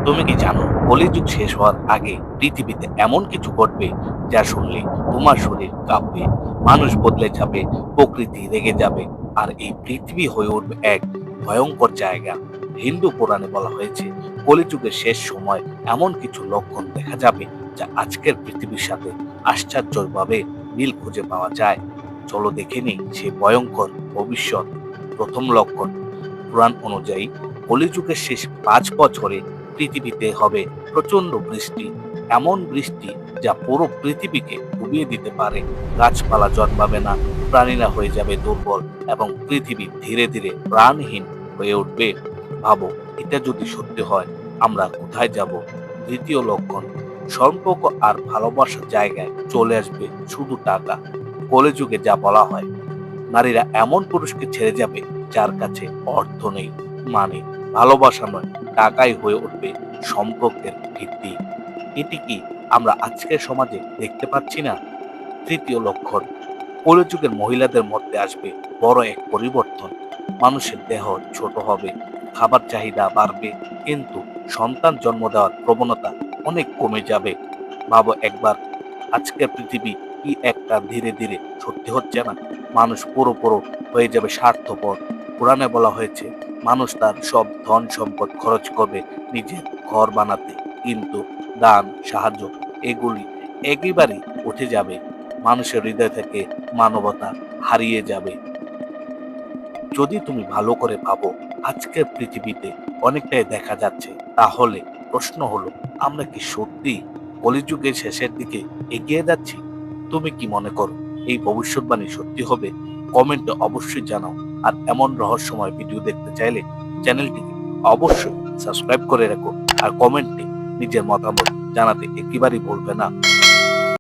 তুমি কি জানো কলিযুগ শেষ হওয়ার আগে পৃথিবীতে এমন কিছু ঘটবে যা শুনলে তোমার শরীর কাঁপবে, মানুষ বদলে যাবে, প্রকৃতি রেগে যাবে, আর এই পৃথিবী হয়ে উঠবে এক ভয়ঙ্কর জায়গা। হিন্দু পুরাণে বলা হয়েছে কলিযুগের শেষ সময় এমন কিছু লক্ষণ দেখা যাবে যা আজকের পৃথিবীর সাথে আশ্চর্যভাবে মিল খুঁজে পাওয়া যায়। চলো দেখে নিই সেই ভয়ঙ্কর ভবিষ্যৎ। প্রথম লক্ষণ, পুরাণ অনুযায়ী কলিযুগের শেষ 5 বছরে পৃথিবীতে হবে প্রচন্ড বৃষ্টি। এমন বৃষ্টি যা পুরো পৃথিবীকে ডুবিয়ে দিতে পারে। গাছপালা জন্মাবে না, প্রাণীরা হয়ে যাবে দুর্বল এবং পৃথিবী ধীরে ধীরে প্রাণহীন হয়ে উঠবে। ভাবো, এটা যদি সত্যি হয় আমরা কোথায় যাব? দ্বিতীয় লক্ষণ, সম্পর্ক আর ভালোবাসার জায়গায় চলে আসবে শুধু টাকা। কলিযুগে যা বলা হয়, নারীরা এমন পুরুষকে ছেড়ে যাবে যার কাছে অর্থ নেই, মানে ভালোবাসা নয়, টাকাই হয়ে উঠবে সম্পর্কের ভিত্তি। এটি কি আমরা আজকের সমাজে দেখতে পাচ্ছি না? তৃতীয় লক্ষণ, কলিযুগের মহিলাদের মধ্যে আসবে বড় এক পরিবর্তন। মানুষের দেহ ছোট হবে, খাবার চাহিদা বাড়বে, কিন্তু সন্তান জন্ম দেওয়ার প্রবণতা অনেক কমে যাবে। ভাবো একবার, আজকের পৃথিবী কি একটা ধীরে ধীরে সত্যি হচ্ছে না? মানুষ পুরো হয়ে যাবে স্বার্থপর। পুরাণে বলা হয়েছে মানুষ তার সব ধন সম্পদ খরচ করবে নিজের ঘর বানাতে, কিন্তু দান সাহায্য এগুলি একেবারেই উঠে যাবে। মানুষের হৃদয় থেকে মানবতা হারিয়ে যাবে। যদি তুমি ভালো করে ভাবো, আজকের পৃথিবীতে অনেকটাই দেখা যাচ্ছে, তাহলে প্রশ্ন হলো, আমরা কি সত্যি কলিযুগের শেষের দিকে এগিয়ে যাচ্ছি? তুমি কি মনে করো এই ভবিষ্যৎবাণী সত্যি হবে? কমেন্টে অবশ্যই জানাও। আর এমন রহস্যময় ভিডিও দেখতে চাইলে চ্যানেলটিকে অবশ্যই সাবস্ক্রাইব করে রাখো, আর কমেন্টে নিজের মতামত জানাতে একেবারেই ভুলবে না।